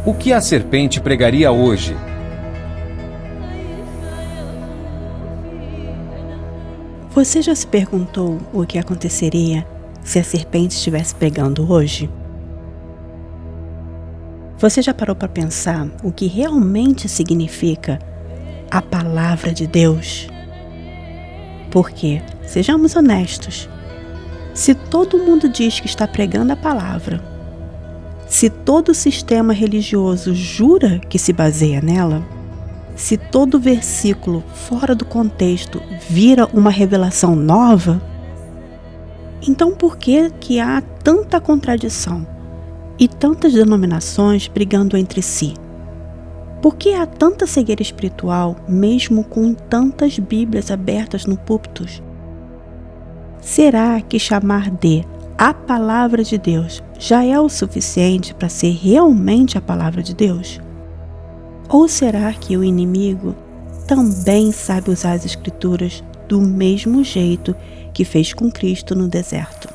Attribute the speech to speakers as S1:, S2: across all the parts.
S1: O que a serpente pregaria hoje?
S2: Você já se perguntou o que aconteceria se a serpente estivesse pregando hoje? Você já parou para pensar o que realmente significa a palavra de Deus? Porque, sejamos honestos, se todo mundo diz que está pregando a palavra, se todo o sistema religioso jura que se baseia nela, se todo versículo fora do contexto vira uma revelação nova, então por que há tanta contradição e tantas denominações brigando entre si? Por que há tanta cegueira espiritual, mesmo com tantas Bíblias abertas no púlpitos? Será que chamar de a palavra de Deus já é o suficiente para ser realmente a palavra de Deus? Ou será que o inimigo também sabe usar as Escrituras do mesmo jeito que fez com Cristo no deserto?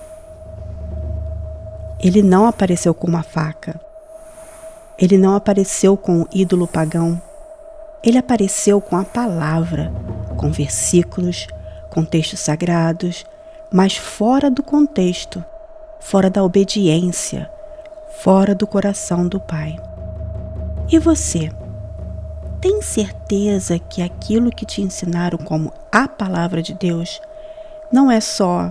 S2: Ele não apareceu com uma faca. Ele não apareceu com um ídolo pagão. Ele apareceu com a palavra, com versículos, com textos sagrados, mas fora do contexto, fora da obediência, fora do coração do Pai. E você? Tem certeza que aquilo que te ensinaram como a palavra de Deus não é só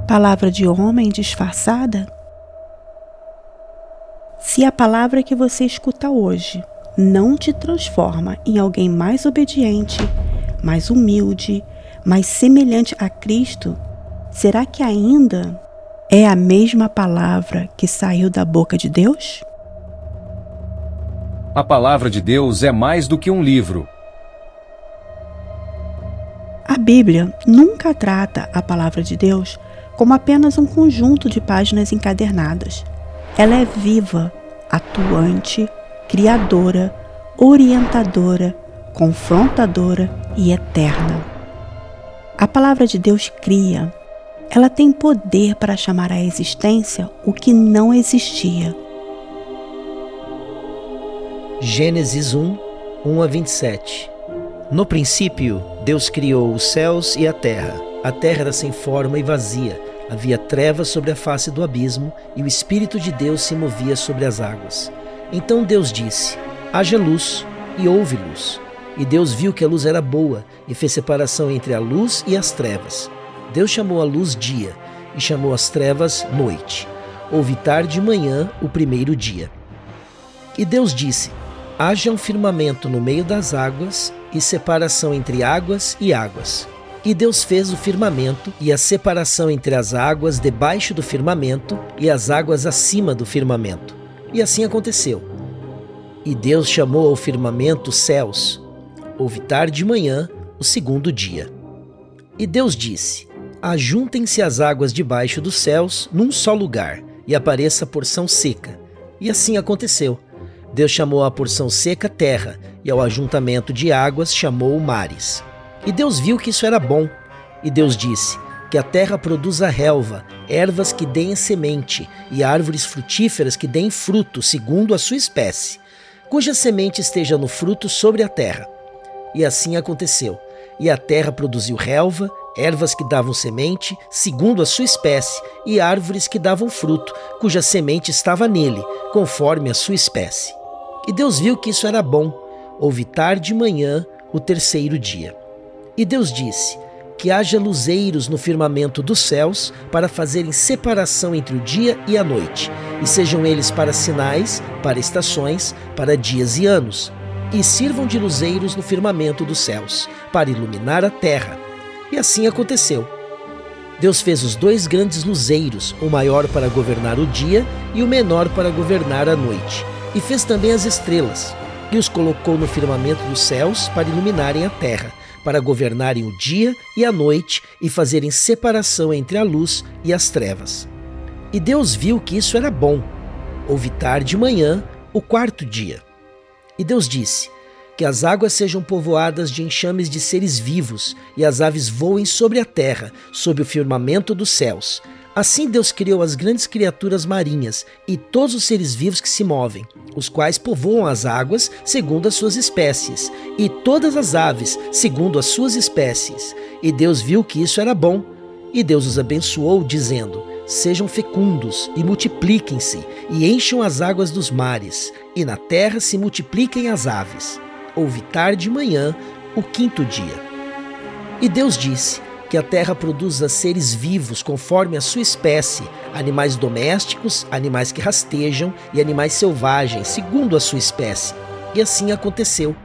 S2: palavra de homem disfarçada? Se a palavra que você escuta hoje não te transforma em alguém mais obediente, mais humilde, mais semelhante a Cristo, será que ainda é a mesma palavra que saiu da boca de Deus?
S1: A palavra de Deus é mais do que um livro.
S2: A Bíblia nunca trata a palavra de Deus como apenas um conjunto de páginas encadernadas. Ela é viva, atuante, criadora, orientadora, confrontadora e eterna. A palavra de Deus cria. Ela tem poder para chamar à existência o que não existia.
S3: Gênesis 1, 1 a 27. No princípio, Deus criou os céus e a terra. A terra era sem forma e vazia. Havia trevas sobre a face do abismo, e o Espírito de Deus se movia sobre as águas. Então Deus disse: haja luz, e houve luz. E Deus viu que a luz era boa, e fez separação entre a luz e as trevas. Deus chamou a luz dia, e chamou as trevas noite. Houve tarde e manhã o primeiro dia. E Deus disse: haja um firmamento no meio das águas, e separação entre águas e águas. E Deus fez o firmamento e a separação entre as águas debaixo do firmamento e as águas acima do firmamento. E assim aconteceu. E Deus chamou ao firmamento céus. Houve tarde e manhã o segundo dia. E Deus disse: ajuntem-se as águas debaixo dos céus num só lugar, e apareça a porção seca. E assim aconteceu. Deus chamou a porção seca terra, e ao ajuntamento de águas chamou mares. E Deus viu que isso era bom. E Deus disse: que a terra produza relva, ervas que deem semente, e árvores frutíferas que deem fruto, segundo a sua espécie, cuja semente esteja no fruto sobre a terra. E assim aconteceu. E a terra produziu relva, ervas que davam semente, segundo a sua espécie, e árvores que davam fruto, cuja semente estava nele, conforme a sua espécie. E Deus viu que isso era bom. Houve tarde e manhã o terceiro dia. E Deus disse: que haja luzeiros no firmamento dos céus para fazerem separação entre o dia e a noite, e sejam eles para sinais, para estações, para dias e anos, e sirvam de luzeiros no firmamento dos céus, para iluminar a terra. E assim aconteceu. Deus fez os dois grandes luzeiros, o maior para governar o dia e o menor para governar a noite, e fez também as estrelas, e os colocou no firmamento dos céus para iluminarem a terra, para governarem o dia e a noite e fazerem separação entre a luz e as trevas. E Deus viu que isso era bom. Houve tarde e manhã o quarto dia. E Deus disse: que as águas sejam povoadas de enxames de seres vivos, e as aves voem sobre a terra, sob o firmamento dos céus. Assim Deus criou as grandes criaturas marinhas e todos os seres vivos que se movem, os quais povoam as águas segundo as suas espécies, e todas as aves segundo as suas espécies. E Deus viu que isso era bom. E Deus os abençoou, dizendo: sejam fecundos e multipliquem-se, e encham as águas dos mares, e na terra se multipliquem as aves. Houve tarde e manhã, o 5º dia. E Deus disse que a terra produza seres vivos conforme a sua espécie, animais domésticos, animais que rastejam e animais selvagens, segundo a sua espécie. E assim aconteceu.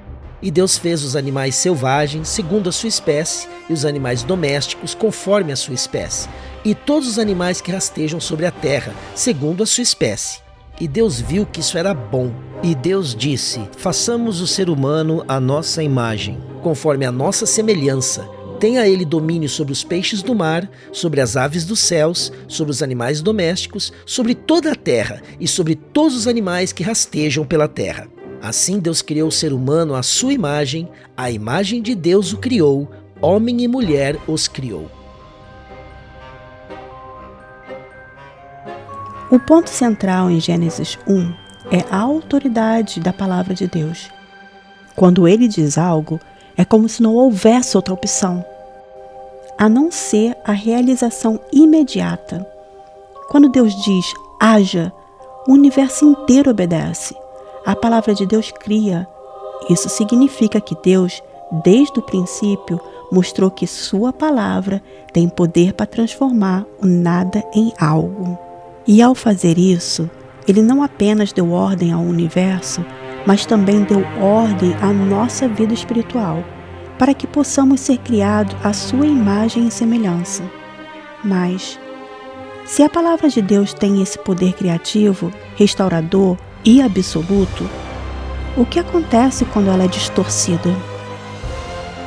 S3: E Deus fez os animais selvagens segundo a sua espécie e os animais domésticos conforme a sua espécie, e todos os animais que rastejam sobre a terra segundo a sua espécie. E Deus viu que isso era bom. E Deus disse: façamos o ser humano à nossa imagem, conforme a nossa semelhança. Tenha ele domínio sobre os peixes do mar, sobre as aves dos céus, sobre os animais domésticos, sobre toda a terra e sobre todos os animais que rastejam pela terra. Assim Deus criou o ser humano à sua imagem, a imagem de Deus o criou, homem e mulher os criou.
S2: O ponto central em Gênesis 1 é a autoridade da palavra de Deus. Quando ele diz algo, é como se não houvesse outra opção, a não ser a realização imediata. Quando Deus diz haja, o universo inteiro obedece. A palavra de Deus cria. Isso significa que Deus, desde o princípio, mostrou que sua palavra tem poder para transformar o nada em algo. E ao fazer isso, ele não apenas deu ordem ao universo, mas também deu ordem à nossa vida espiritual, para que possamos ser criados à sua imagem e semelhança. Mas, se a palavra de Deus tem esse poder criativo, restaurador e absoluto, o que acontece quando ela é distorcida?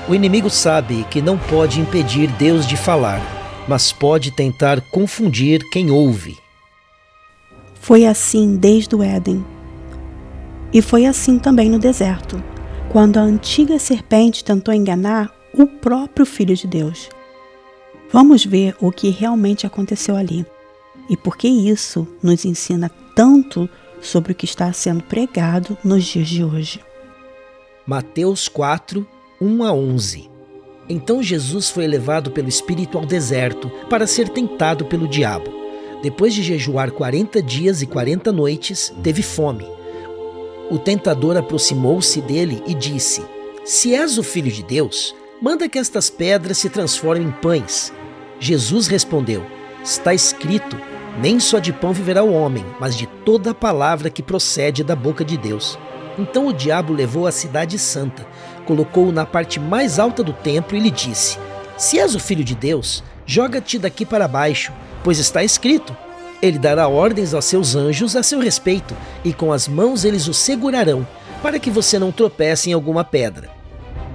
S3: O inimigo sabe que não pode impedir Deus de falar, mas pode tentar confundir quem ouve.
S2: Foi assim desde o Éden. E foi assim também no deserto, quando a antiga serpente tentou enganar o próprio Filho de Deus. Vamos ver o que realmente aconteceu ali e por que isso nos ensina tanto sobre o que está sendo pregado nos dias de hoje.
S3: Mateus 4, 1-11. Então Jesus foi levado pelo Espírito ao deserto para ser tentado pelo diabo. Depois de jejuar 40 dias e 40 noites, teve fome. O tentador aproximou-se dele e disse: se és o Filho de Deus, manda que estas pedras se transformem em pães. Jesus respondeu: está escrito, nem só de pão viverá o homem, mas de toda a palavra que procede da boca de Deus. Então o diabo levou a cidade santa, colocou-o na parte mais alta do templo e lhe disse: se és o Filho de Deus, joga-te daqui para baixo, pois está escrito, ele dará ordens aos seus anjos a seu respeito, e com as mãos eles o segurarão, para que você não tropece em alguma pedra.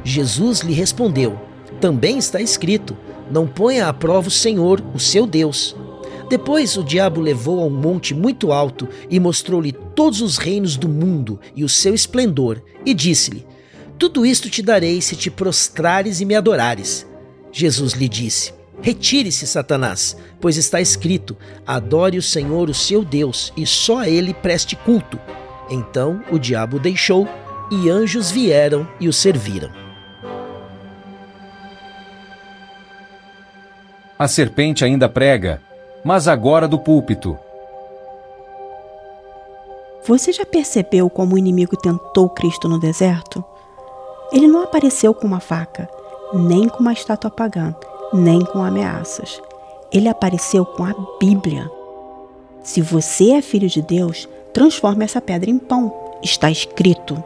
S3: Jesus lhe respondeu: também está escrito, não ponha à prova o Senhor, o seu Deus. Depois o diabo levou a um monte muito alto e mostrou-lhe todos os reinos do mundo e o seu esplendor, e disse-lhe: tudo isto te darei se te prostrares e me adorares. Jesus lhe disse: retire-se, Satanás, pois está escrito, adore o Senhor, o seu Deus, e só a ele preste culto. Então o diabo o deixou, e anjos vieram e o serviram.
S1: A serpente ainda prega, mas agora do púlpito.
S2: Você já percebeu como o inimigo tentou Cristo no deserto? Ele não apareceu com uma faca, nem com uma estátua pagã, nem com ameaças. Ele apareceu com a Bíblia. Se você é filho de Deus, transforme essa pedra em pão. Está escrito: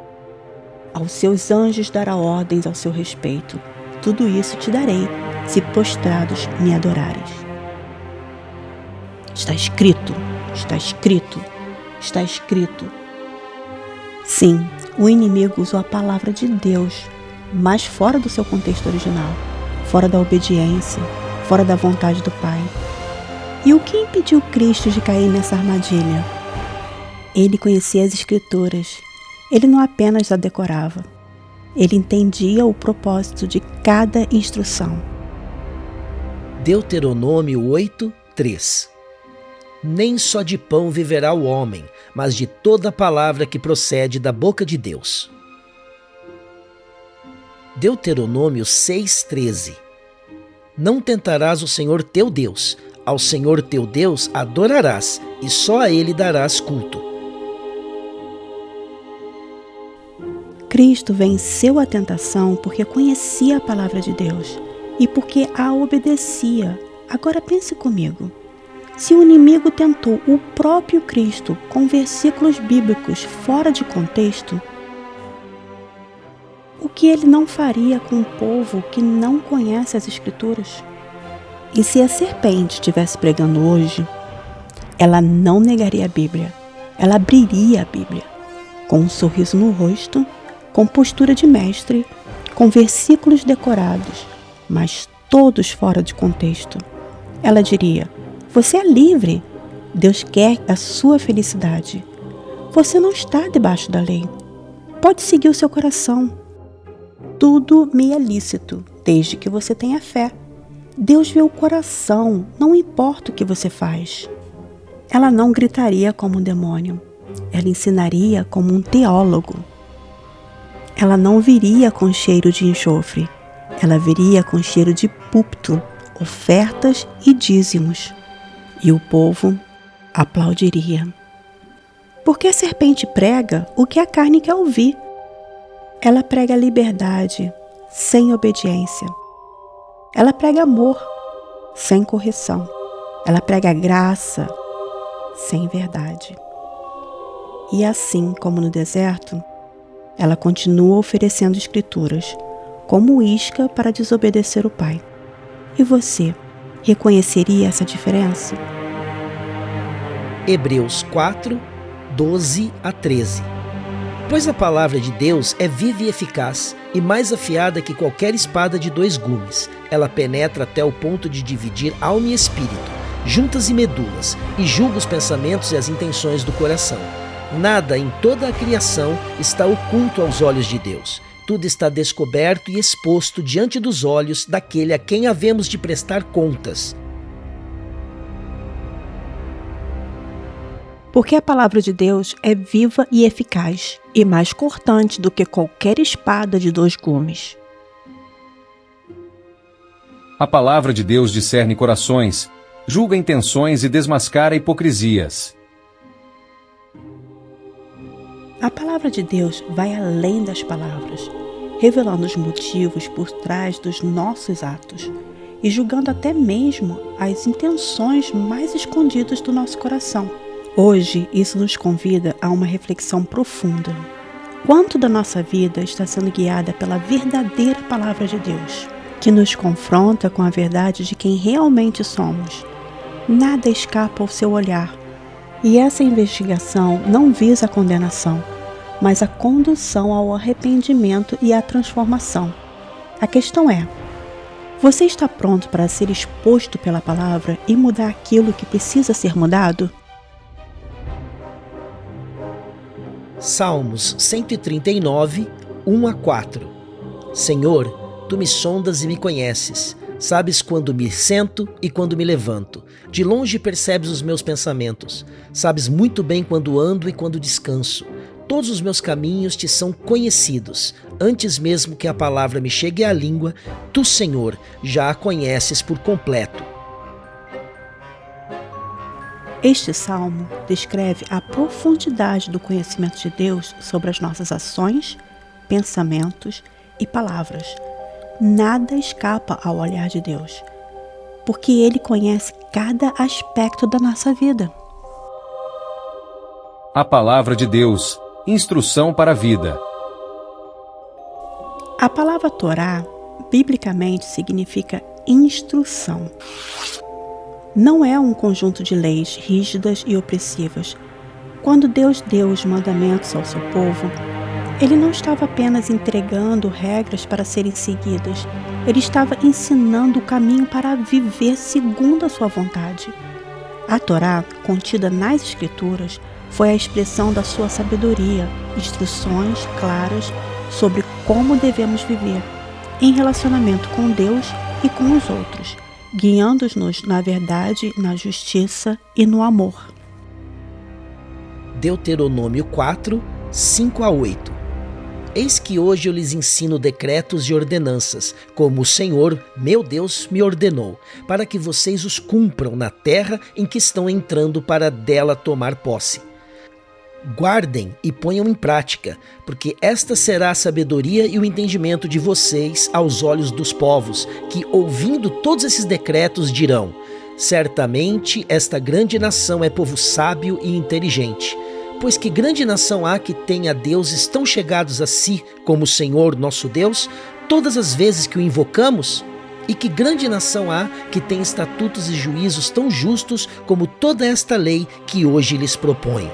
S2: aos seus anjos dará ordens ao seu respeito. Tudo isso te darei, se prostrados me adorares. Está escrito, está escrito, está escrito. Sim, o inimigo usou a palavra de Deus, mas fora do seu contexto original, fora da obediência, fora da vontade do Pai. E o que impediu Cristo de cair nessa armadilha? Ele conhecia as Escrituras. Ele não apenas a decorava. Ele entendia o propósito de cada instrução.
S3: Deuteronômio 8, 3. Nem só de pão viverá o homem, mas de toda a palavra que procede da boca de Deus. Deuteronômio 6,13. Não tentarás o Senhor teu Deus. Ao Senhor teu Deus adorarás, e só a Ele darás culto.
S2: Cristo venceu a tentação porque conhecia a palavra de Deus e porque a obedecia. Agora pense comigo. Se o inimigo tentou o próprio Cristo com versículos bíblicos fora de contexto, o que ele não faria com um povo que não conhece as Escrituras? E se a serpente estivesse pregando hoje, ela não negaria a Bíblia. Ela abriria a Bíblia, com um sorriso no rosto, com postura de mestre, com versículos decorados, mas todos fora de contexto. Ela diria: você é livre. Deus quer a sua felicidade. Você não está debaixo da lei. Pode seguir o seu coração. Tudo me é lícito, desde que você tenha fé. Deus vê o coração, não importa o que você faz. Ela não gritaria como um demônio. Ela ensinaria como um teólogo. Ela não viria com cheiro de enxofre. Ela viria com cheiro de púlpito, ofertas e dízimos. E o povo aplaudiria. Porque a serpente prega o que a carne quer ouvir. Ela prega liberdade sem obediência. Ela prega amor sem correção. Ela prega graça sem verdade. E assim como no deserto, ela continua oferecendo escrituras como isca para desobedecer o Pai. E você reconheceria essa diferença?
S3: Hebreus 4, 12 a 13. Pois a palavra de Deus é viva e eficaz, e mais afiada que qualquer espada de 2 gumes. Ela penetra até o ponto de dividir alma e espírito, juntas e medulas, e julga os pensamentos e as intenções do coração. Nada em toda a criação está oculto aos olhos de Deus. Tudo está descoberto e exposto diante dos olhos daquele a quem havemos de prestar contas.
S2: Porque a palavra de Deus é viva e eficaz, e mais cortante do que qualquer espada de 2 gumes.
S1: A palavra de Deus discerne corações, julga intenções e desmascara hipocrisias.
S2: A palavra de Deus vai além das palavras, revelando os motivos por trás dos nossos atos e julgando até mesmo as intenções mais escondidas do nosso coração. Hoje, isso nos convida a uma reflexão profunda. Quanto da nossa vida está sendo guiada pela verdadeira palavra de Deus, que nos confronta com a verdade de quem realmente somos? Nada escapa ao seu olhar. E essa investigação não visa a condenação, mas a condução ao arrependimento e à transformação. A questão é: você está pronto para ser exposto pela palavra e mudar aquilo que precisa ser mudado?
S3: Salmos 139, 1 a 4. Senhor, Tu me sondas e me conheces. Sabes quando me sento e quando me levanto. De longe percebes os meus pensamentos. Sabes muito bem quando ando e quando descanso. Todos os meus caminhos te são conhecidos. Antes mesmo que a palavra me chegue à língua, Tu, Senhor, já a conheces por completo.
S2: Este salmo descreve a profundidade do conhecimento de Deus sobre as nossas ações, pensamentos e palavras. Nada escapa ao olhar de Deus, porque Ele conhece cada aspecto da nossa vida.
S1: A palavra de Deus, instrução para a vida.
S2: A palavra Torá, biblicamente, significa instrução. Não é um conjunto de leis rígidas e opressivas. Quando Deus deu os mandamentos ao seu povo, Ele não estava apenas entregando regras para serem seguidas. Ele estava ensinando o caminho para viver segundo a sua vontade. A Torá, contida nas Escrituras, foi a expressão da sua sabedoria, instruções claras sobre como devemos viver, em relacionamento com Deus e com os outros. guiando-nos na verdade, na justiça e no amor.
S3: Deuteronômio 4, 5 a 8. Eis que hoje eu lhes ensino decretos e ordenanças, como o Senhor, meu Deus, me ordenou, para que vocês os cumpram na terra em que estão entrando para dela tomar posse. Guardem e ponham em prática, porque esta será a sabedoria e o entendimento de vocês aos olhos dos povos, que, ouvindo todos esses decretos, dirão: certamente esta grande nação é povo sábio e inteligente. Pois que grande nação há que tenha deuses tão chegados a si como o Senhor nosso Deus, todas as vezes que o invocamos? E que grande nação há que tem estatutos e juízos tão justos como toda esta lei que hoje lhes proponho?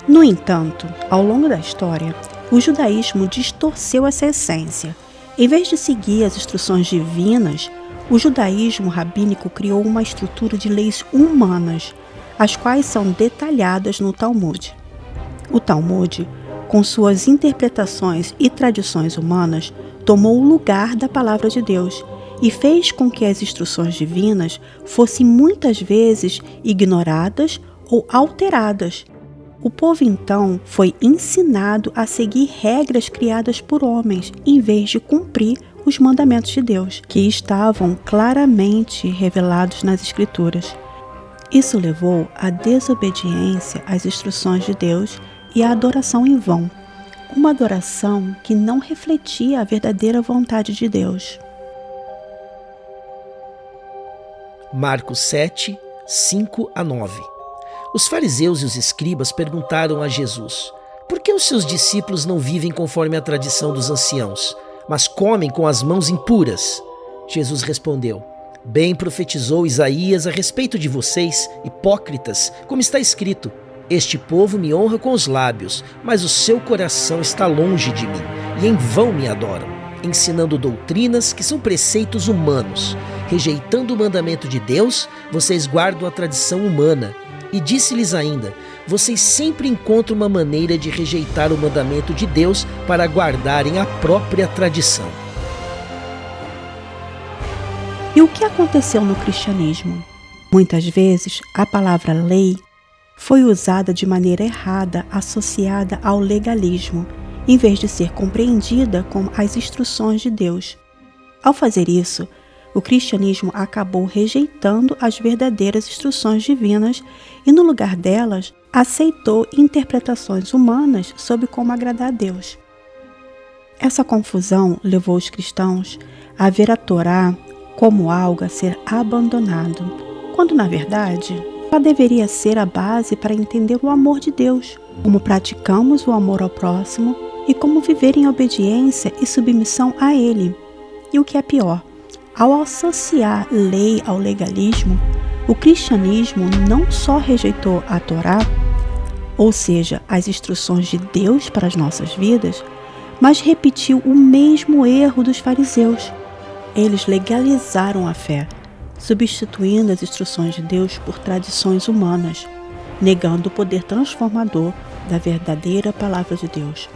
S2: No entanto, ao longo da história, o judaísmo distorceu essa essência. Em vez de seguir as instruções divinas, o judaísmo rabínico criou uma estrutura de leis humanas, as quais são detalhadas no Talmud. O Talmud, com suas interpretações e tradições humanas, tomou o lugar da palavra de Deus e fez com que as instruções divinas fossem muitas vezes ignoradas ou alteradas. O povo então foi ensinado a seguir regras criadas por homens, em vez de cumprir os mandamentos de Deus, que estavam claramente revelados nas Escrituras. Isso levou à desobediência às instruções de Deus e à adoração em vão, uma adoração que não refletia a verdadeira vontade de Deus.
S3: Marcos 7, 5 a 9. Os fariseus e os escribas perguntaram a Jesus: por que os seus discípulos não vivem conforme a tradição dos anciãos, mas comem com as mãos impuras? Jesus respondeu: bem profetizou Isaías a respeito de vocês, hipócritas, como está escrito: este povo me honra com os lábios, mas o seu coração está longe de mim, e em vão me adoram, ensinando doutrinas que são preceitos humanos. Rejeitando o mandamento de Deus, vocês guardam a tradição humana. E disse-lhes ainda: vocês sempre encontram uma maneira de rejeitar o mandamento de Deus para guardarem a própria tradição.
S2: E o que aconteceu no cristianismo? Muitas vezes, a palavra lei foi usada de maneira errada, associada ao legalismo, em vez de ser compreendida como as instruções de Deus. Ao fazer isso, o cristianismo acabou rejeitando as verdadeiras instruções divinas e, no lugar delas, aceitou interpretações humanas sobre como agradar a Deus. Essa confusão levou os cristãos a ver a Torá como algo a ser abandonado, quando, na verdade, ela deveria ser a base para entender o amor de Deus, como praticamos o amor ao próximo e como viver em obediência e submissão a Ele. E o que é pior, ao associar lei ao legalismo, o cristianismo não só rejeitou a Torá, ou seja, as instruções de Deus para as nossas vidas, mas repetiu o mesmo erro dos fariseus. Eles legalizaram a fé, substituindo as instruções de Deus por tradições humanas, negando o poder transformador da verdadeira palavra de Deus.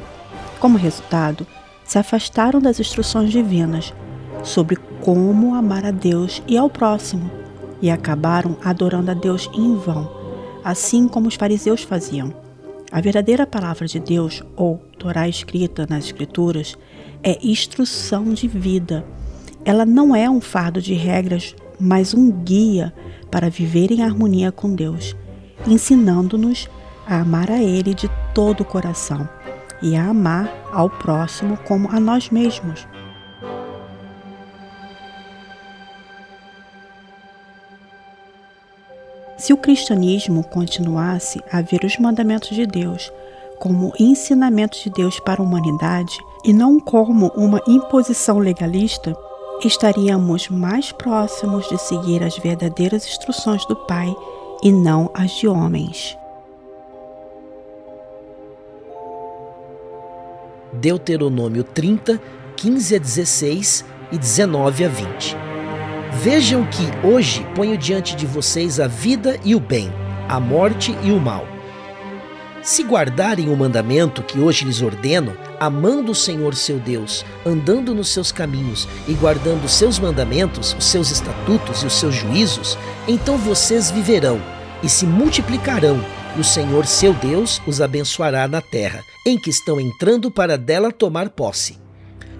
S2: Como resultado, se afastaram das instruções divinas sobre como amar a Deus e ao próximo, e acabaram adorando a Deus em vão, assim como os fariseus faziam. A verdadeira palavra de Deus, ou Torá escrita nas Escrituras, é instrução de vida. Ela não é um fardo de regras, mas um guia para viver em harmonia com Deus, ensinando-nos a amar a Ele de todo o coração e a amar ao próximo como a nós mesmos. Se o cristianismo continuasse a ver os mandamentos de Deus como ensinamentos de Deus para a humanidade e não como uma imposição legalista, estaríamos mais próximos de seguir as verdadeiras instruções do Pai e não as de homens.
S3: Deuteronômio 30, 15 a 16 e 19 a 20. Vejam que hoje ponho diante de vocês a vida e o bem, a morte e o mal. Se guardarem o mandamento que hoje lhes ordeno, amando o Senhor seu Deus, andando nos seus caminhos e guardando os seus mandamentos, os seus estatutos e os seus juízos, então vocês viverão e se multiplicarão, e o Senhor seu Deus os abençoará na terra, em que estão entrando para dela tomar posse.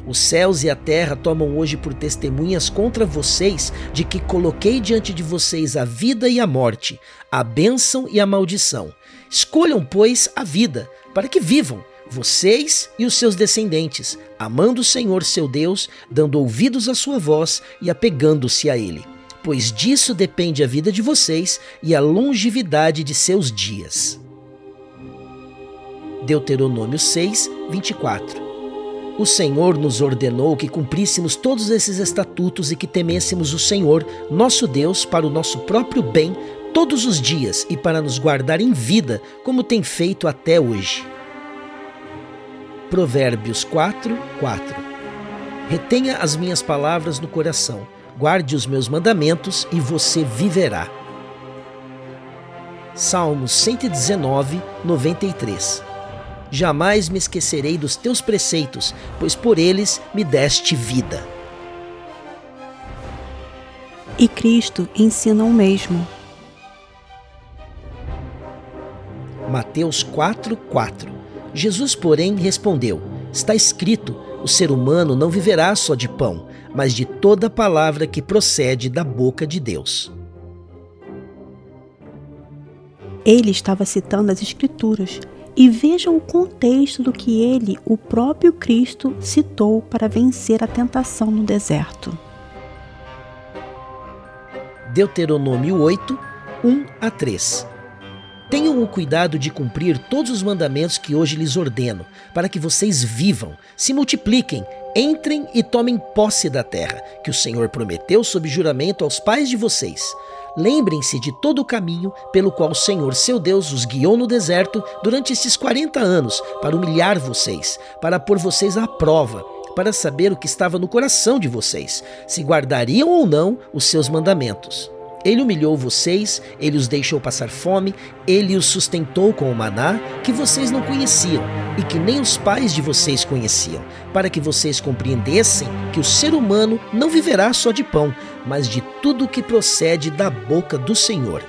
S3: Os céus e a terra tomam hoje por testemunhas contra vocês de que coloquei diante de vocês a vida e a morte, a bênção e a maldição. Escolham, pois, a vida, para que vivam, vocês e os seus descendentes, amando o Senhor seu Deus, dando ouvidos à sua voz e apegando-se a Ele. Pois disso depende a vida de vocês e a longevidade de seus dias. Deuteronômio 6, 24. O Senhor nos ordenou que cumpríssemos todos esses estatutos e que temêssemos o Senhor, nosso Deus, para o nosso próprio bem, todos os dias e para nos guardar em vida, como tem feito até hoje. Provérbios 4, 4. Retenha as minhas palavras no coração, guarde os meus mandamentos e você viverá. Salmos 119, 93. Jamais me esquecerei dos teus preceitos, pois por eles me deste vida.
S2: E Cristo ensina o mesmo.
S3: Mateus 4, 4. Jesus, porém, respondeu: está escrito, o ser humano não viverá só de pão, mas de toda palavra que procede da boca de Deus.
S2: Ele estava citando as Escrituras. E vejam o contexto do que ele, o próprio Cristo, citou para vencer a tentação no deserto.
S3: Deuteronômio 8, 1 a 3. Tenham o cuidado de cumprir todos os mandamentos que hoje lhes ordeno, para que vocês vivam, se multipliquem, entrem e tomem posse da terra, que o Senhor prometeu sob juramento aos pais de vocês. Lembrem-se de todo o caminho pelo qual o Senhor, seu Deus, os guiou no deserto durante esses 40 anos, para humilhar vocês, para pôr vocês à prova, para saber o que estava no coração de vocês, se guardariam ou não os seus mandamentos. Ele humilhou vocês, ele os deixou passar fome, ele os sustentou com o maná que vocês não conheciam e que nem os pais de vocês conheciam, para que vocês compreendessem que o ser humano não viverá só de pão, mas de tudo que procede da boca do Senhor.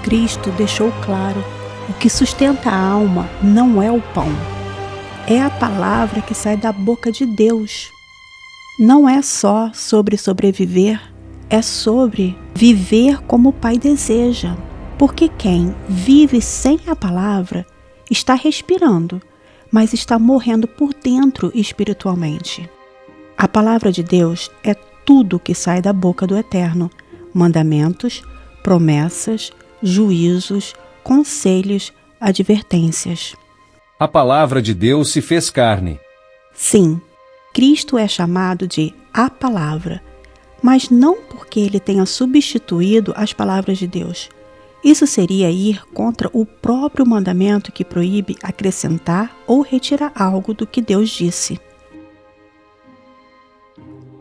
S2: Cristo deixou claro: o que sustenta a alma não é o pão, é a palavra que sai da boca de Deus. Não é só sobre sobreviver, é sobre viver como o Pai deseja. Porque quem vive sem a palavra está respirando, mas está morrendo por dentro espiritualmente. A palavra de Deus é tudo que sai da boca do Eterno: mandamentos, promessas, juízos, conselhos, advertências.
S1: A palavra de Deus se fez carne.
S2: Sim, Cristo é chamado de a Palavra, mas não porque ele tenha substituído as palavras de Deus. Isso seria ir contra o próprio mandamento que proíbe acrescentar ou retirar algo do que Deus disse.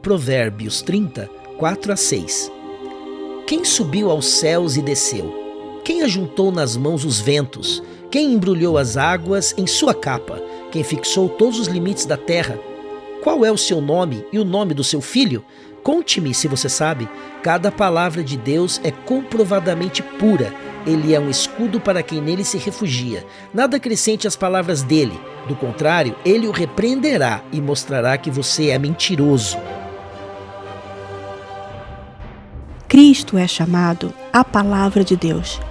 S3: Provérbios 30, 4 a 6. Quem subiu aos céus e desceu? Quem ajuntou nas mãos os ventos? Quem embrulhou as águas em sua capa? Quem fixou todos os limites da terra? Qual é o seu nome e o nome do seu filho? Conte-me se você sabe. Cada palavra de Deus é comprovadamente pura. Ele é um escudo para quem nele se refugia. Nada acrescente às palavras dele. Do contrário, ele o repreenderá e mostrará que você é mentiroso.
S2: Cristo é chamado a Palavra de Deus,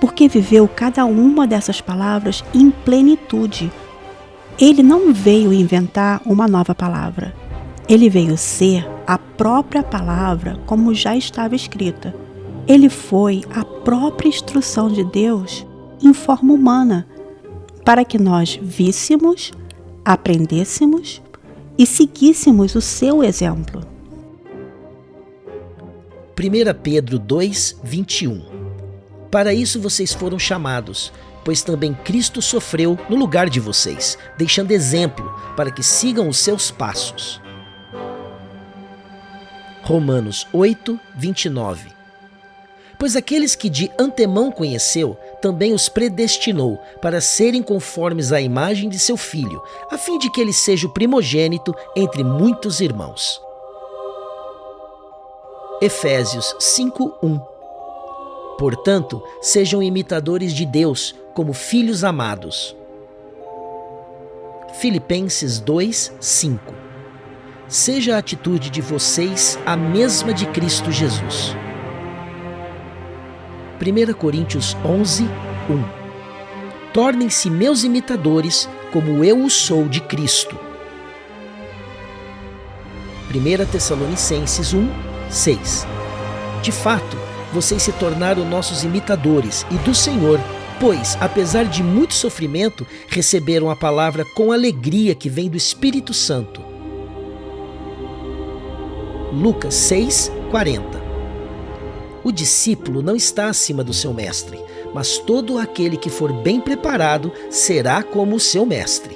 S2: porque viveu cada uma dessas palavras em plenitude. Ele não veio inventar uma nova palavra. Ele veio ser a própria palavra como já estava escrita. Ele foi a própria instrução de Deus em forma humana, para que nós víssemos, aprendêssemos e seguíssemos o seu exemplo.
S3: 1 Pedro 2, 21. Para isso vocês foram chamados, pois também Cristo sofreu no lugar de vocês, deixando exemplo para que sigam os seus passos. Romanos 8, 29. Pois aqueles que de antemão conheceu, também os predestinou para serem conformes à imagem de seu Filho, a fim de que ele seja o primogênito entre muitos irmãos. Efésios 5:1. Portanto, sejam imitadores de Deus como filhos amados. Filipenses 2:5. Seja a atitude de vocês a mesma de Cristo Jesus. 1 Coríntios 11:1. Tornem-se meus imitadores, como eu o sou de Cristo. 1 Tessalonicenses 1:6. De fato, vocês se tornaram nossos imitadores e do Senhor, pois, apesar de muito sofrimento, receberam a palavra com alegria que vem do Espírito Santo. Lucas 6:40. O discípulo não está acima do seu mestre, mas todo aquele que for bem preparado será como o seu mestre.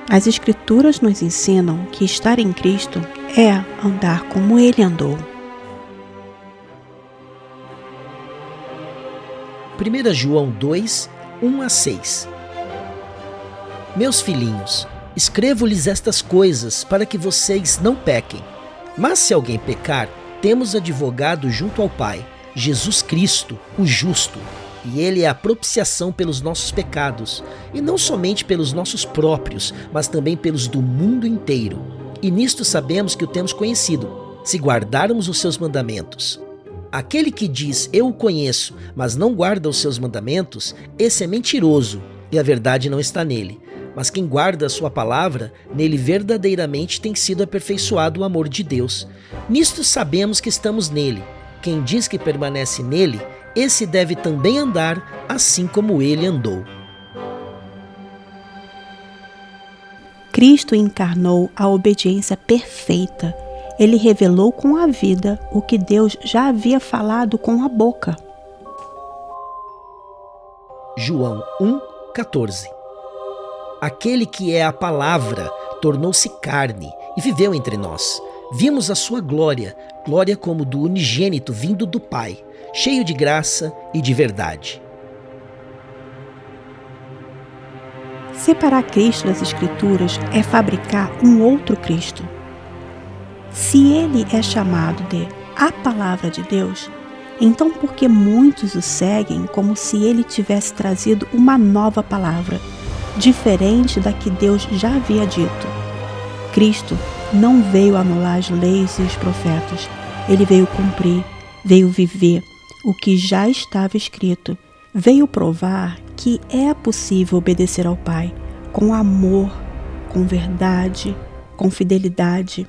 S2: As Escrituras nos ensinam que estar em Cristo é andar como Ele andou.
S3: 1 João 2:1-6. Meus filhinhos, escrevo-lhes estas coisas para que vocês não pequem. Mas se alguém pecar, temos advogado junto ao Pai, Jesus Cristo, o justo. E ele é a propiciação pelos nossos pecados, e não somente pelos nossos próprios, mas também pelos do mundo inteiro. E nisto sabemos que o temos conhecido, se guardarmos os seus mandamentos. Aquele que diz, eu o conheço, mas não guarda os seus mandamentos, esse é mentiroso, e a verdade não está nele. Mas quem guarda a sua palavra, nele verdadeiramente tem sido aperfeiçoado o amor de Deus. Nisto sabemos que estamos nele. Quem diz que permanece nele, esse deve também andar assim como ele andou.
S2: Cristo encarnou a obediência perfeita. Ele revelou com a vida o que Deus já havia falado com a boca.
S3: João 1:14. Aquele que é a palavra tornou-se carne e viveu entre nós. Vimos a sua glória, glória como do unigênito vindo do Pai, cheio de graça e de verdade.
S2: Separar Cristo das Escrituras é fabricar um outro Cristo. Se ele é chamado de a Palavra de Deus, então por que muitos o seguem como se ele tivesse trazido uma nova palavra, diferente da que Deus já havia dito? Cristo não veio anular as leis e os profetas. Ele veio cumprir, veio viver o que já estava escrito. Veio provar que é possível obedecer ao Pai com amor, com verdade, com fidelidade.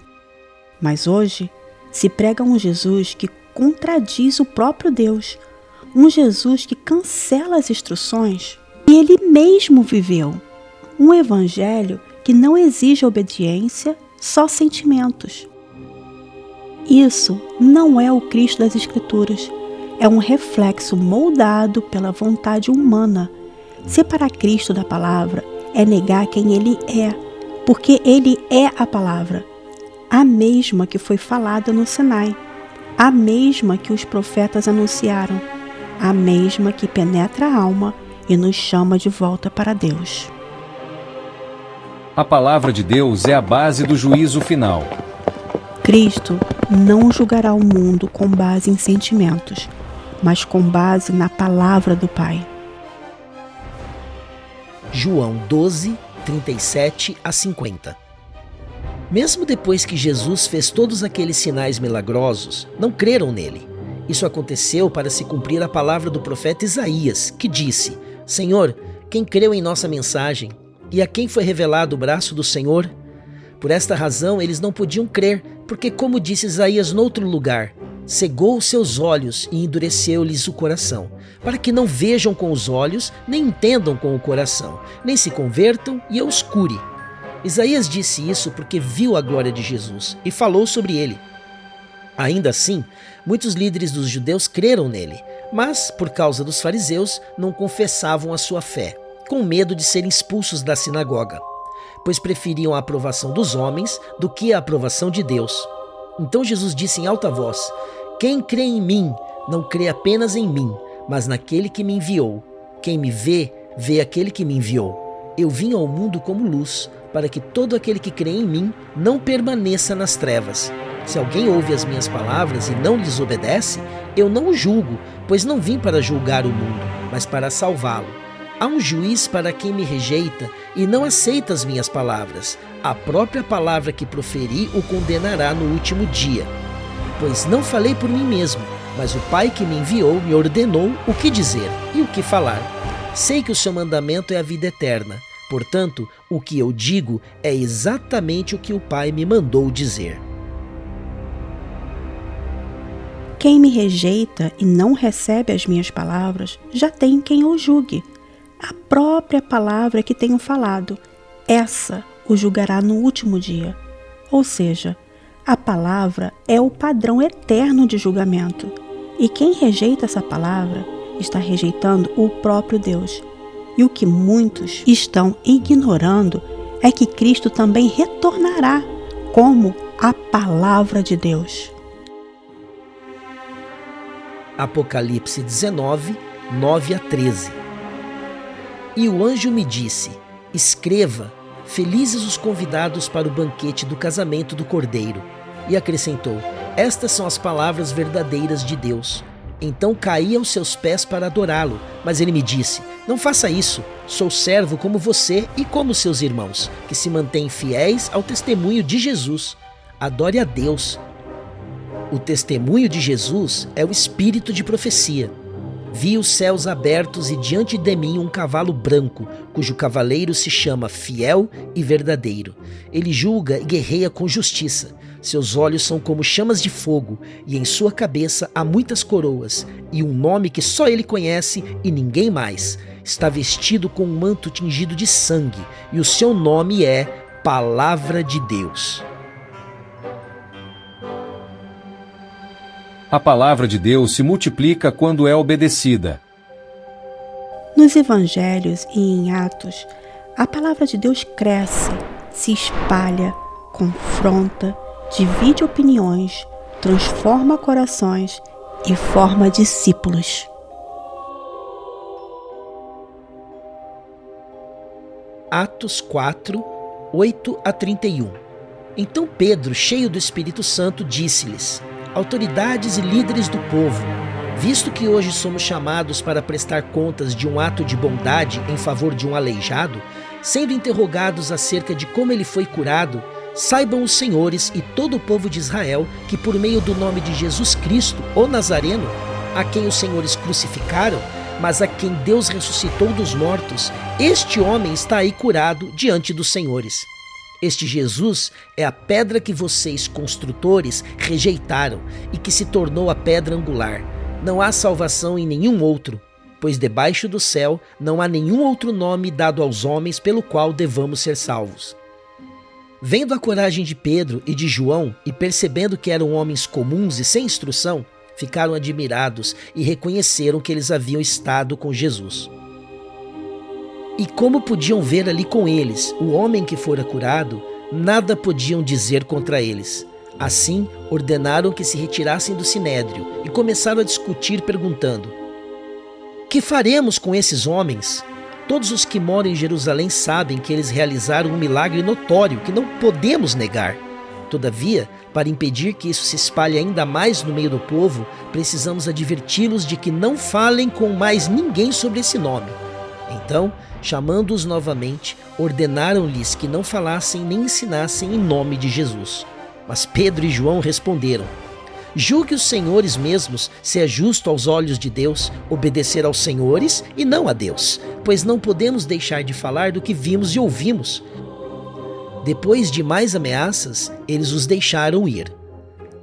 S2: Mas hoje se prega um Jesus que contradiz o próprio Deus, um Jesus que cancela as instruções e ele mesmo viveu. Um evangelho que não exige obediência, só sentimentos. Isso não é o Cristo das Escrituras. É um reflexo moldado pela vontade humana. Separar Cristo da palavra é negar quem ele é, porque ele é a palavra, a mesma que foi falada no Sinai, a mesma que os profetas anunciaram, a mesma que penetra a alma e nos chama de volta para Deus.
S1: A palavra de Deus é a base do juízo final.
S2: Cristo não julgará o mundo com base em sentimentos, mas com base na palavra do Pai.
S3: João 12:37-50. Mesmo depois que Jesus fez todos aqueles sinais milagrosos, não creram nele. Isso aconteceu para se cumprir a palavra do profeta Isaías, que disse: Senhor, quem creu em nossa mensagem? E a quem foi revelado o braço do Senhor? Por esta razão eles não podiam crer, porque, como disse Isaías noutro lugar, cegou os seus olhos e endureceu-lhes o coração, para que não vejam com os olhos, nem entendam com o coração, nem se convertam e eu os cure. Isaías disse isso porque viu a glória de Jesus e falou sobre ele. Ainda assim, muitos líderes dos judeus creram nele, mas, por causa dos fariseus, não confessavam a sua fé, com medo de serem expulsos da sinagoga, pois preferiam a aprovação dos homens do que a aprovação de Deus. Então Jesus disse em alta voz: Quem crê em mim, não crê apenas em mim, mas naquele que me enviou. Quem me vê, vê aquele que me enviou. Eu vim ao mundo como luz, para que todo aquele que crê em mim não permaneça nas trevas. Se alguém ouve as minhas palavras e não lhes obedece, eu não o julgo, pois não vim para julgar o mundo, mas para salvá-lo. Há um juiz para quem me rejeita e não aceita as minhas palavras. A própria palavra que proferi o condenará no último dia. Pois não falei por mim mesmo, mas o Pai que me enviou me ordenou o que dizer e o que falar. Sei que o seu mandamento é a vida eterna. Portanto, o que eu digo é exatamente o que o Pai me mandou dizer.
S2: Quem me rejeita e não recebe as minhas palavras, já tem quem o julgue. A própria palavra que tenho falado, essa o julgará no último dia. Ou seja, a palavra é o padrão eterno de julgamento. E quem rejeita essa palavra está rejeitando o próprio Deus. E o que muitos estão ignorando é que Cristo também retornará como a palavra de Deus.
S3: Apocalipse 19, 9 a 13. E o anjo me disse: escreva, felizes os convidados para o banquete do casamento do Cordeiro. E acrescentou: estas são as palavras verdadeiras de Deus. Então caí aos seus pés para adorá-lo, mas ele me disse: não faça isso, sou servo como você e como seus irmãos, que se mantêm fiéis ao testemunho de Jesus. Adore a Deus. O testemunho de Jesus é o espírito de profecia. Vi os céus abertos e diante de mim um cavalo branco, cujo cavaleiro se chama Fiel e Verdadeiro. Ele julga e guerreia com justiça. Seus olhos são como chamas de fogo, e em sua cabeça há muitas coroas, e um nome que só ele conhece e ninguém mais. Está vestido com um manto tingido de sangue, e o seu nome é Palavra de Deus.
S1: A palavra de Deus se multiplica quando é obedecida.
S2: Nos evangelhos e em Atos, a palavra de Deus cresce, se espalha, confronta, divide opiniões, transforma corações e forma discípulos.
S3: Atos 4, 8 a 31. Então Pedro, cheio do Espírito Santo, disse-lhes: autoridades e líderes do povo, visto que hoje somos chamados para prestar contas de um ato de bondade em favor de um aleijado, sendo interrogados acerca de como ele foi curado, saibam os senhores e todo o povo de Israel que por meio do nome de Jesus Cristo, o Nazareno, a quem os senhores crucificaram, mas a quem Deus ressuscitou dos mortos, este homem está aí curado diante dos senhores. Este Jesus é a pedra que vocês, construtores, rejeitaram e que se tornou a pedra angular. Não há salvação em nenhum outro, pois debaixo do céu não há nenhum outro nome dado aos homens pelo qual devamos ser salvos. Vendo a coragem de Pedro e de João e percebendo que eram homens comuns e sem instrução, ficaram admirados e reconheceram que eles haviam estado com Jesus. E como podiam ver ali com eles o homem que fora curado, nada podiam dizer contra eles. Assim, ordenaram que se retirassem do sinédrio e começaram a discutir, perguntando: que faremos com esses homens? Todos os que moram em Jerusalém sabem que eles realizaram um milagre notório que não podemos negar. Todavia, para impedir que isso se espalhe ainda mais no meio do povo, precisamos adverti-los de que não falem com mais ninguém sobre esse nome. Então, chamando-os novamente, ordenaram-lhes que não falassem nem ensinassem em nome de Jesus. Mas Pedro e João responderam: julgue os senhores mesmos se é justo aos olhos de Deus obedecer aos senhores e não a Deus, pois não podemos deixar de falar do que vimos e ouvimos. Depois de mais ameaças, eles os deixaram ir.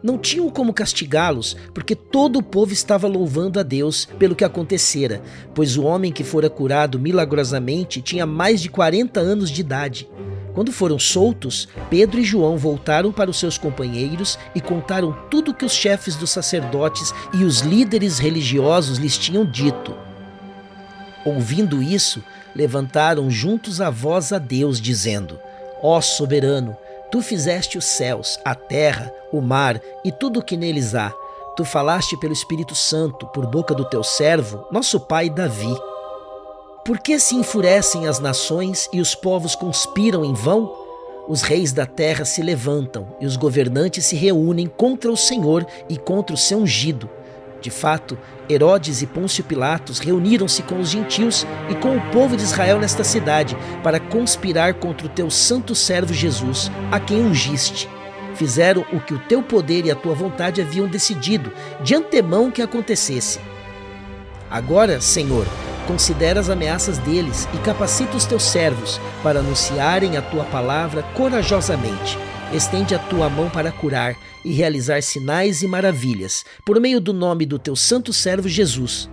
S3: Não tinham como castigá-los, porque todo o povo estava louvando a Deus pelo que acontecera, pois o homem que fora curado milagrosamente tinha mais de 40 anos de idade. Quando foram soltos, Pedro e João voltaram para os seus companheiros e contaram tudo o que os chefes dos sacerdotes e os líderes religiosos lhes tinham dito. Ouvindo isso, levantaram juntos a voz a Deus, dizendo: ó soberano, tu fizeste os céus, a terra, o mar e tudo o que neles há. tu falaste pelo Espírito Santo, por boca do teu servo, nosso pai Davi. Por que se enfurecem as nações e os povos conspiram em vão? Os reis da terra se levantam e os governantes se reúnem contra o Senhor e contra o seu ungido. De fato, Herodes e Pôncio Pilatos reuniram-se com os gentios e com o povo de Israel nesta cidade para conspirar contra o teu santo servo Jesus, a quem ungiste. Fizeram o que o teu poder e a tua vontade haviam decidido, de antemão que acontecesse. Agora, Senhor, considera as ameaças deles e capacita os teus servos para anunciarem a tua palavra corajosamente. Estende a tua mão para curar e realizar sinais e maravilhas, por meio do nome do teu santo servo Jesus.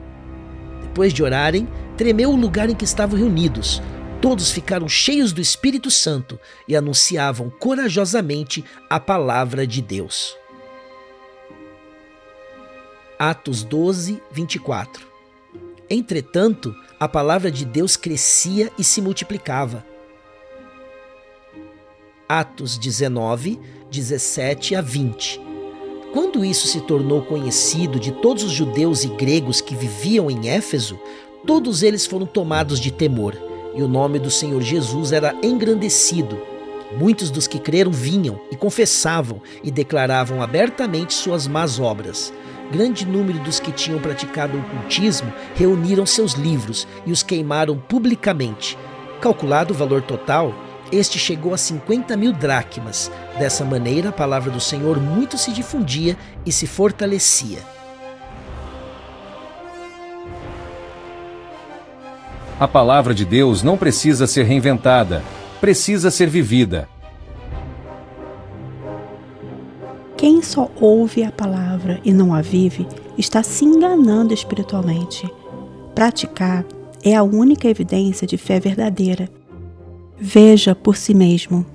S3: Depois de orarem, tremeu o lugar em que estavam reunidos. Todos ficaram cheios do Espírito Santo e anunciavam corajosamente a palavra de Deus. Atos 12, 24. Entretanto, a palavra de Deus crescia e se multiplicava. Atos 19, 17 a 20. Quando isso se tornou conhecido de todos os judeus e gregos que viviam em Éfeso, todos eles foram tomados de temor, e o nome do Senhor Jesus era engrandecido. Muitos dos que creram vinham e confessavam e declaravam abertamente suas más obras. Grande número dos que tinham praticado o ocultismo reuniram seus livros e os queimaram publicamente. Calculado o valor total, este chegou a 50.000 dracmas. Dessa maneira, a palavra do Senhor muito se difundia e se fortalecia.
S1: A palavra de Deus não precisa ser reinventada, precisa ser vivida.
S2: Quem só ouve a palavra e não a vive, está se enganando espiritualmente. Praticar é a única evidência de fé verdadeira. Veja por si mesmo.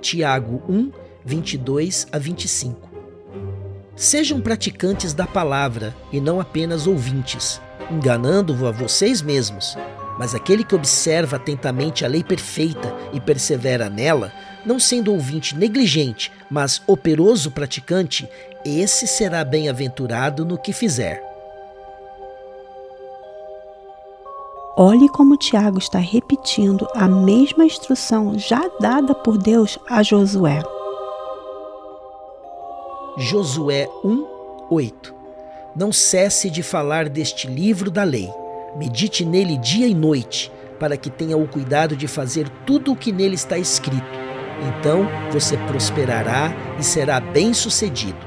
S3: Tiago 1, 22 a 25. Sejam praticantes da palavra e não apenas ouvintes, enganando-vos a vocês mesmos. Mas aquele que observa atentamente a lei perfeita e persevera nela, não sendo ouvinte negligente, mas operoso praticante, esse será bem-aventurado no que fizer.
S2: Olhe como Tiago está repetindo a mesma instrução já dada por Deus a Josué.
S3: Josué 1, 8. Não cesse de falar deste livro da lei. Medite nele dia e noite, para que tenha o cuidado de fazer tudo o que nele está escrito. Então você prosperará e será bem-sucedido.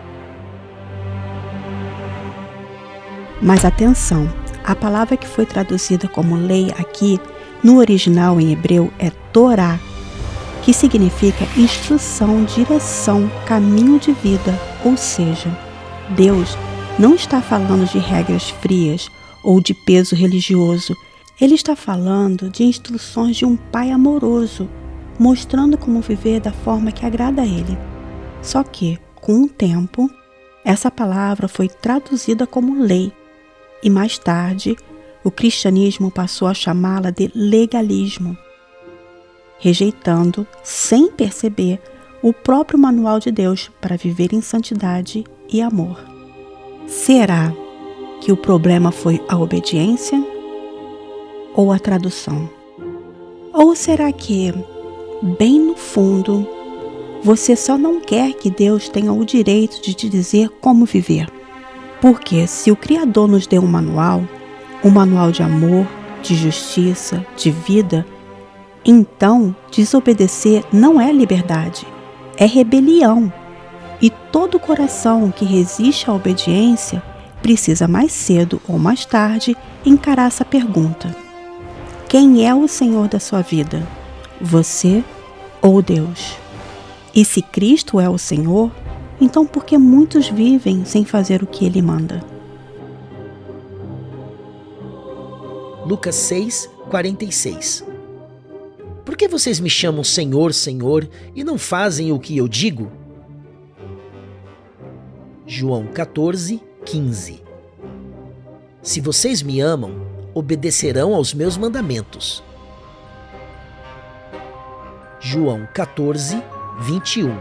S2: Mas atenção, a palavra que foi traduzida como lei aqui, no original em hebreu, é Torá, que significa instrução, direção, caminho de vida, ou seja, Deus não está falando de regras frias ou de peso religioso. Ele está falando de instruções de um pai amoroso, mostrando como viver da forma que agrada a ele. Só que, com o tempo, essa palavra foi traduzida como lei, e mais tarde, o cristianismo passou a chamá-la de legalismo, rejeitando, sem perceber, o próprio manual de Deus para viver em santidade e amor. Será que o problema foi a obediência ou a tradução? Ou será que, bem no fundo, você só não quer que Deus tenha o direito de te dizer como viver? Porque se o Criador nos deu um manual de amor, de justiça, de vida, então desobedecer não é liberdade, é rebelião. E todo coração que resiste à obediência precisa mais cedo ou mais tarde encarar essa pergunta: quem é o Senhor da sua vida? Você ou Deus? E se Cristo é o Senhor, então por que muitos vivem sem fazer o que Ele manda?
S3: Lucas 6, 46. Por que vocês me chamam Senhor, Senhor, e não fazem o que eu digo? João 14, 15. Se vocês me amam, obedecerão aos meus mandamentos. João 14, 21.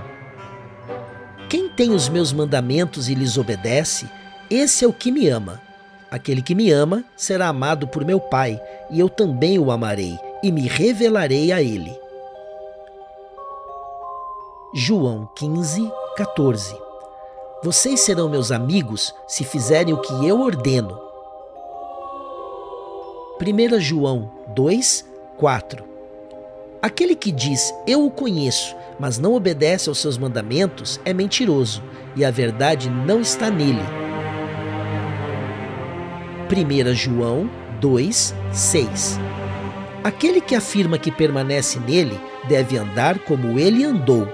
S3: tem os meus mandamentos e lhes obedece, esse é o que me ama. Aquele que me ama será amado por meu Pai, e eu também o amarei e me revelarei a ele. João 15:14. Vocês serão meus amigos se fizerem o que eu ordeno. 1 João 2:4. Aquele que diz, eu o conheço, mas não obedece aos seus mandamentos, é mentiroso, e a verdade não está nele. 1 João 2:6. Aquele que afirma que permanece nele, deve andar como ele andou.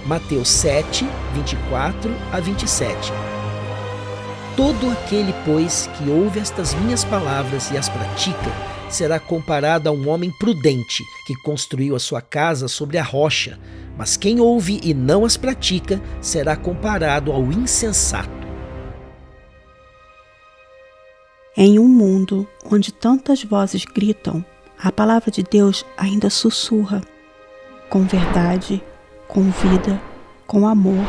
S3: Mateus 7:24-27. Todo aquele, pois, que ouve estas minhas palavras e as pratica, será comparado a um homem prudente, que construiu a sua casa sobre a rocha. Mas quem ouve e não as pratica, será comparado ao insensato.
S2: Em um mundo onde tantas vozes gritam, a palavra de Deus ainda sussurra, com verdade, com vida, com amor,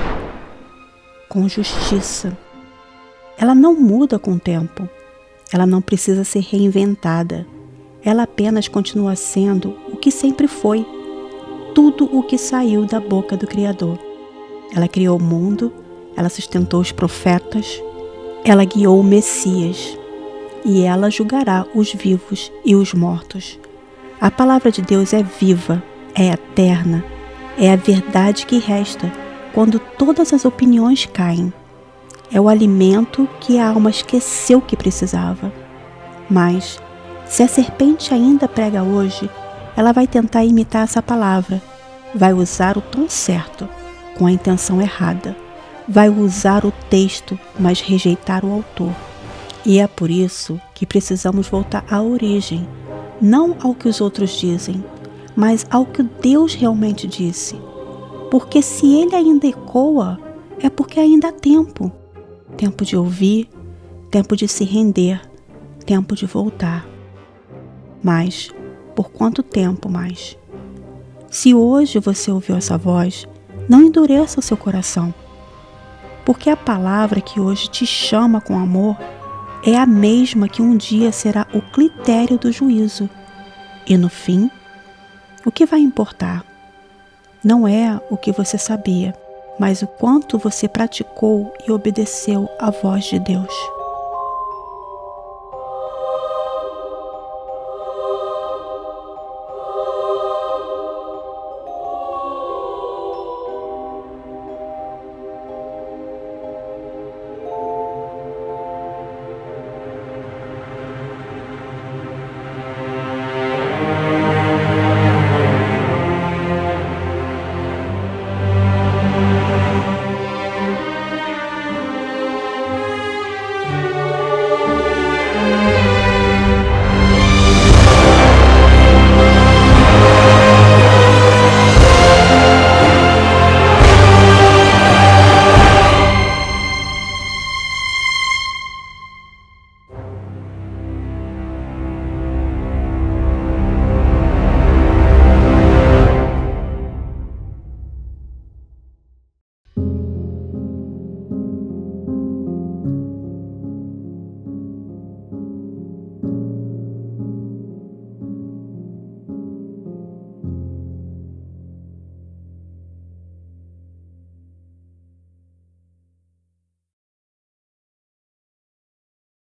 S2: com justiça. Ela não muda com o tempo, ela não precisa ser reinventada, ela apenas continua sendo o que sempre foi, tudo o que saiu da boca do Criador. Ela criou o mundo, ela sustentou os profetas, ela guiou o Messias, e ela julgará os vivos e os mortos. A palavra de Deus é viva, é eterna, é a verdade que resta quando todas as opiniões caem. É o alimento que a alma esqueceu que precisava. Mas, se a serpente ainda prega hoje, ela vai tentar imitar essa palavra, vai usar o tom certo, com a intenção errada, vai usar o texto, mas rejeitar o autor. E é por isso que precisamos voltar à origem, não ao que os outros dizem, mas ao que Deus realmente disse. Porque se ele ainda ecoa, é porque ainda há tempo. Tempo de ouvir, tempo de se render, tempo de voltar. Mas, por quanto tempo mais? Se hoje você ouviu essa voz, não endureça o seu coração. Porque a palavra que hoje te chama com amor é a mesma que um dia será o critério do juízo. E no fim, o que vai importar? Não é o que você sabia, mas o quanto você praticou e obedeceu à voz de Deus.